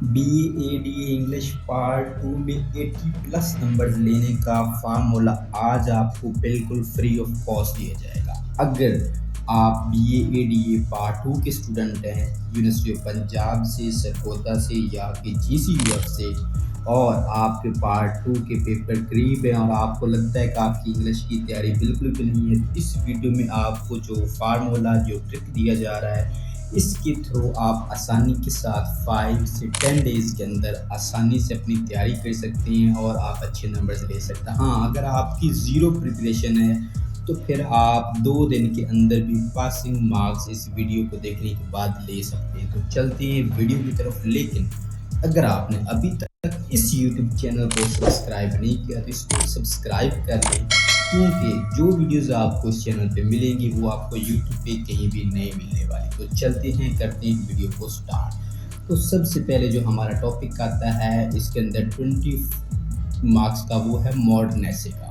BAD English part 2 میں 80 plus numbers لینے کا فارمولا آج آپ کو بالکل فری آف کاسٹ دیا جائے گا۔ اگر آپ BAD پارٹ 2 کے اسٹوڈنٹ ہیں یونیورسٹی آف پنجاب سے، سرگودا سے یا کہ GCUF سے، اور آپ کے پارٹ 2 کے پیپر قریب ہیں اور آپ کو لگتا ہے کہ آپ کی انگلش کی تیاری بالکل بھی نہیں ہے، اس ویڈیو میں آپ کو جو فارمولا جو ٹرک دیا جا رہا ہے اس کے تھرو آپ آسانی کے ساتھ 5 سے 10 ڈیز کے اندر آسانی سے اپنی تیاری کر سکتے ہیں اور آپ اچھے نمبرز لے سکتے ہیں۔ ہاں، اگر آپ کی زیرو پریپریشن ہے تو پھر آپ 2 دن کے اندر بھی پاسنگ مارکس اس ویڈیو کو دیکھنے کے بعد لے سکتے ہیں۔ تو چلتے ہیں ویڈیو کی طرف، لیکن اگر آپ نے ابھی تک اس یوٹیوب چینل کو سبسکرائب نہیں کیا تو اس کو سبسکرائب کر لیں، کیونکہ جو ویڈیوز آپ کو اس چینل پہ ملیں گی وہ آپ کو یوٹیوب پہ کہیں بھی نہیں ملنے والی۔ تو چلتے ہیں، کرتے ہیں ویڈیو کو سٹارٹ۔ تو سب سے پہلے جو ہمارا ٹاپک آتا ہے اس کے اندر 20 مارکس کا، وہ ہے ماڈرن ایسے کا۔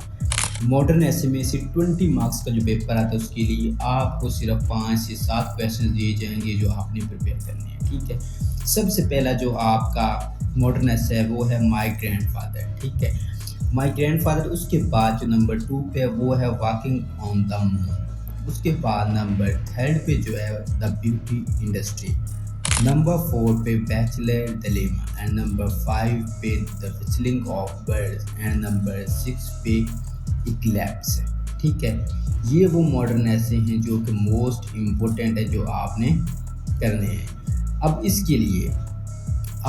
ماڈرن ایسے میں سے 20 مارکس کا جو پیپر آتا ہے اس کے لیے آپ کو صرف 5 سے 7 کویشچن دیے جائیں گے جو آپ نے پریپیئر کرنے ہیں، ٹھیک ہے۔ سب سے پہلا جو آپ کا ماڈرن ایسے ہے وہ ہے مائی گرینڈ فادر، ٹھیک ہے، مائی گرینڈ فادر۔ اس کے بعد جو نمبر 2 پہ وہ ہے واکنگ آن دا مون۔ اس کے بعد نمبر 3 پہ جو ہے دا بیوٹی انڈسٹری، نمبر 4 پہ بیچلر دلیما، اینڈ نمبر 5 پہ دا whistling of birds, and number 6 پہ اکلیپس، ٹھیک ہے۔ یہ وہ ماڈرن ایسے ہیں جو کہ موسٹ امپورٹنٹ ہے جو آپ نے کرنے ہیں۔ اب اس کے لیے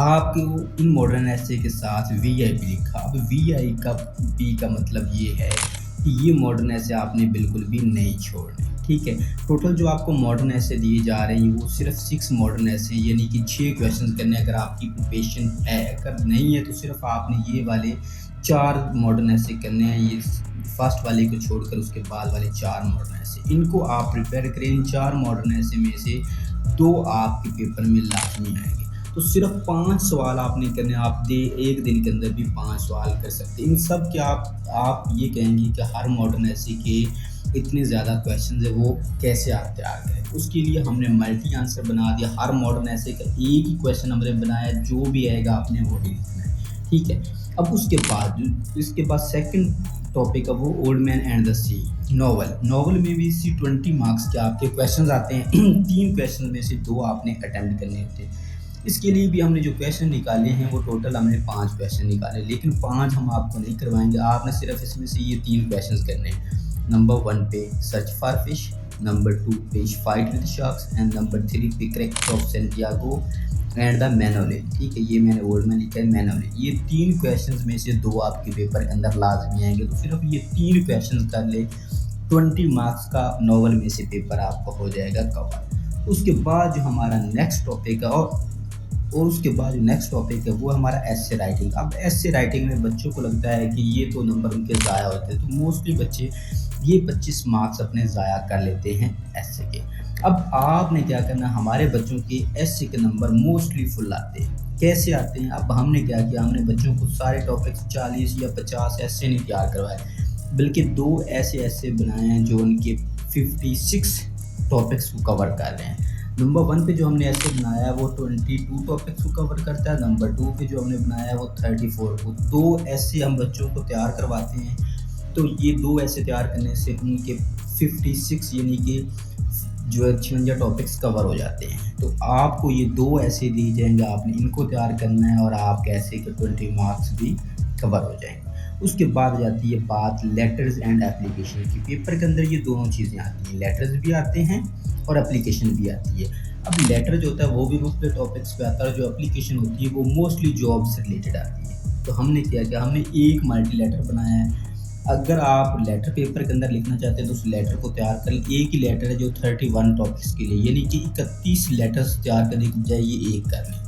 آپ کو ان ماڈرن ایسے کے ساتھ VIP لکھا۔ اب VIP کا مطلب یہ ہے کہ یہ ماڈرن ایسے آپ نے بالکل بھی نہیں چھوڑنے، ٹھیک ہے۔ ٹوٹل جو آپ کو ماڈرن ایسے دیے جا رہے ہیں وہ صرف 6 ماڈرن ایسے، یعنی کہ 6 کویشچنز کرنے۔ اگر آپ کی پریپریشن ہے، اگر نہیں ہے تو صرف آپ نے یہ والے 4 ماڈرن ایسے کرنے ہیں، یہ فرسٹ والے کو چھوڑ کر اس کے بعد والے 4 ماڈرن ایسے، ان کو آپ پریپیئر کریں۔ ان 4 ماڈرن ایسے میں سے 2 آپ کے پیپر میں لازمی آئیں گے۔ تو صرف 5 سوال آپ نے کرنے، آپ ایک دن کے اندر بھی 5 سوال کر سکتے ہیں۔ ان سب کے آپ یہ کہیں گے کہ ہر ماڈرن ایسے کے اتنے زیادہ کویشچنز ہیں وہ کیسے آپ تیار کریں۔ اس کے لیے ہم نے ملٹی آنسر بنا دیا، ہر ماڈرن ایسے کا ایک ہی کویشچن ہم نے بنایا، جو بھی آئے گا آپ نے وہی لکھنا ہے، ٹھیک ہے۔ اب اس کے بعد سیکنڈ ٹاپک ہے وہ Old Man and the Sea, novel میں بھی 20 مارکس کے آپ کے کویشچنز آتے ہیں۔ 3 کویشچن میں سے 2 آپ نے اٹیمپٹ کرنے ہوتے ہیں۔ اس کے لیے بھی ہم نے جو کویشچن نکالے ہیں وہ ٹوٹل ہم نے 5 کویشچن نکالے، لیکن 5 ہم آپ کو نہیں کروائیں گے، آپ نے صرف اس میں سے یہ 3 کویشچنز کرنے ہیں۔ نمبر 1 پہ سرچ فار فش، نمبر 2 پہ fight with sharks, and number 3 پہ cricket of Santiago and the Manolin, ٹھیک ہے۔ یہ میں نے ورڈ میں لکھا ہے مینولین۔ یہ 3 کویشچنز میں سے 2 آپ کے پیپر کے اندر لازمی آئیں گے، تو صرف یہ 3 کویشچنز کر لے، 20 مارکس کا ناول میں سے پیپر آپ کا ہو جائے گا کور۔ اس کے بعد جو ہمارا نیکسٹ ٹاپک ہے اور اس کے بعد جو نیکسٹ ٹاپک ہے وہ ہمارا ایسے رائٹنگ۔ اب ایسے رائٹنگ میں بچوں کو لگتا ہے کہ یہ تو نمبر ان کے ضائع ہوتے ہیں، تو موسٹلی بچے یہ 25 مارکس اپنے ضائع کر لیتے ہیں ایسے کے۔ اب آپ نے کیا کرنا، ہمارے بچوں کے ایسے کے نمبر موسٹلی فل آتے ہیں۔ کیسے آتے ہیں؟ اب ہم نے کیا کیا، ہم نے بچوں کو سارے ٹاپکس 40 یا 50 ایسے نہیں تیار کروائے، بلکہ 2 ایسے بنائے ہیں جو ان کے 56 ٹاپکس کو کور کر رہے ہیں۔ نمبر 1 پہ جو ہم نے ایسے بنایا ہے وہ 22 ٹاپکس کو کور کرتا ہے، نمبر 2 پہ جو ہم نے بنایا ہے وہ 34 کو۔ 2 ایسے ہم بچوں کو تیار کرواتے ہیں، تو یہ 2 ایسے تیار کرنے سے ان کے 56 یعنی کہ جو 56 ٹاپکس کور ہو جاتے ہیں۔ تو آپ کو یہ 2 ایسے دی جائیں گے، آپ نے ان کو تیار کرنا ہے اور آپ کے ایسے کے 20 مارکس بھی کور ہو جائیں گے۔ اس کے بعد جاتی ہے بات لیٹرز اینڈ اپلیکیشن کی۔ پیپر کے اندر یہ دونوں چیزیں آتی ہیں، لیٹرز بھی آتے ہیں اور اپلیکیشن بھی آتی ہے۔ اب لیٹر جو ہوتا ہے وہ بھی مختلف ٹاپکس پہ آتا ہے، اور جو اپلیکیشن ہوتی ہے وہ موسٹلی جاب سے ریلیٹڈ آتی ہے۔ تو ہم نے کیا کیا، ہم نے ایک ملٹی لیٹر بنایا ہے۔ اگر آپ لیٹر پیپر کے اندر لکھنا چاہتے ہیں تو اس لیٹر کو تیار کر لیں۔ ایک ہی لیٹر ہے جو 31 ٹاپکس کے لیے، یعنی کہ 31 لیٹرز تیار کرنے کی بجائے یہ ایک کر لیں۔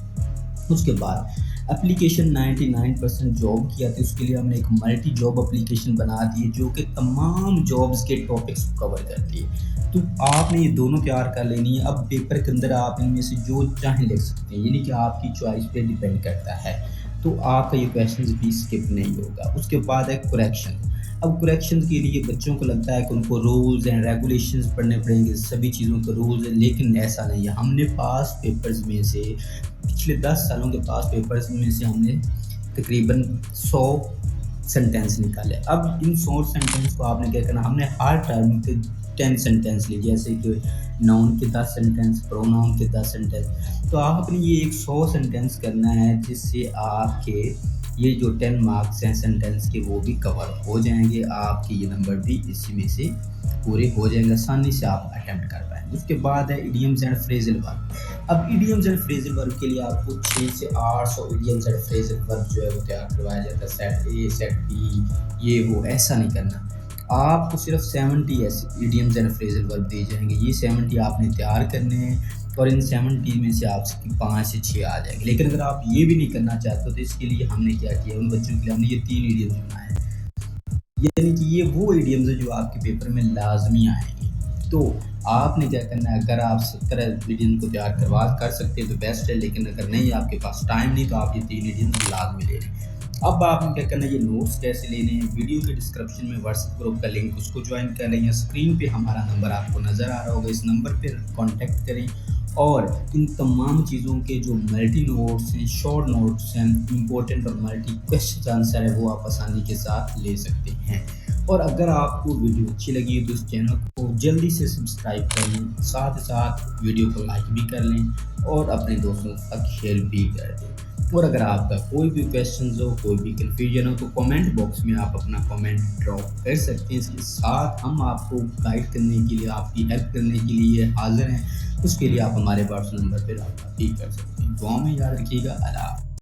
اس کے بعد اپلیکیشن 99% جاب کی آتی ہے، اس کے لیے ہم نے ایک ملٹی جاب اپلیکیشن بنا دی ہے جو کہ تمام جابز کے ٹاپکس کو کور کرتی ہے۔ تو آپ نے یہ دونوں تیار کر لینی ہے۔ اب پیپر کے اندر آپ ان میں سے جو چاہیں لکھ سکتے ہیں، یعنی کہ آپ کی چوائس پہ ڈیپینڈ کرتا ہے، تو آپ کا یہ کویشچنز بھی اسکپ نہیں ہوگا۔ اس کے بعد ہے کریکشن۔ اب کریکشن کے لیے بچوں کو لگتا ہے کہ ان کو رولز اینڈ ریگولیشنز پڑھنے پڑیں گے، سبھی چیزوں کے رولز ہیں، لیکن ایسا نہیں ہے۔ ہم نے پاس پیپرز میں سے پچھلے 10 سالوں کے پاس پیپرز میں سے ہم نے تقریباً 100 سینٹینس نکالے۔ اب ان 100 سینٹینس کو آپ نے کیا کرنا، ہم نے ہر ٹرم کے 10 سینٹینس لی، جیسے کہ ناؤن کے 10 سینٹینس، پروناؤن کے 10 سینٹینس۔ تو آپ نے یہ ایک 100 سینٹینس کرنا ہے، جس سے آپ کے یہ جو 10 مارکس ہیں سینٹینس کے وہ بھی کور ہو جائیں گے، آپ کے یہ نمبر بھی اسی میں سے پورے ہو جائیں گے، آسانی سے آپ اٹیمپٹ کر پائیں گے۔ اس کے بعد ہے ایڈیمز اینڈ فریزل ورب۔ اب ایڈیمز اینڈ فریزل ورب کے لیے آپ کو 6 سے 800 ایڈیمز اینڈ فریزل ورب جو ہے وہ تیار کروایا جاتا ہے، سیٹ اے سیٹ بی، یہ وہ ایسا نہیں کرنا۔ آپ کو صرف 70 ایسے ایڈیمز اینڈ فریزل ورب دیے جائیں گے، یہ 70 آپ نے تیار کرنے ہیں، اور ان 70 میں سے آپ 5 سے 6 آ جائیں گے۔ لیکن اگر آپ یہ بھی نہیں کرنا چاہتے تو اس کے لیے ہم نے کیا کیا، ان بچوں کے لیے ہم نے یہ 3 ایڈیمز بنائے ہیں، یعنی کہ یہ وہ ایڈیمز ہیں جو آپ کے پیپر میں لازمی آئیں گے۔ تو آپ نے کیا کرنا ہے، اگر آپ 70 ایڈیمز کو تیار کر سکتے ہیں تو بیسٹ ہے، لیکن اگر نہیں آپ کے پاس ٹائم نہیں تو آپ یہ 3 ایڈیمز لازمی لے لیں۔ اب آپ نے کیا کرنا ہے، یہ نوٹس کیسے لینے ہیں، ویڈیو کے ڈسکرپشن میں واٹس ایپ گروپ کا لنک اس کو جوائن کر رہی ہیں، اسکرین پہ ہمارا نمبر آپ کو نظر آ رہا ہوگا، اس نمبر پہ کانٹیکٹ کریں، اور ان تمام چیزوں کے جو ملٹی نوٹس ہیں، شارٹ نوٹس ہیں، امپورٹنٹ اور ملٹی کویسچن آنسر ہے وہ آپ آسانی کے ساتھ لے سکتے ہیں۔ اور اگر آپ کو ویڈیو اچھی لگی تو اس چینل کو جلدی سے سبسکرائب کر لیں، ساتھ ہی ساتھ ویڈیو کو لائک بھی کر لیں اور اپنے دوستوں تک شیئر بھی کر دیں۔ اور اگر آپ کا کوئی بھی کویسچنز ہو، کوئی بھی کنفیوژن ہو تو کامنٹ باکس میں آپ اپنا کامنٹ ڈراپ کر سکتے ہیں۔ اس کے ساتھ ہم آپ کو گائیڈ کرنے کے لیے، آپ کی ہیلپ کرنے کے لیے حاضر ہیں، اس کے لیے آپ ہمارے واٹس ایپ نمبر پہ رابطہ بھی کر سکتے ہیں۔ دعا میں یاد رکھیے گا۔ اللہ حافظ۔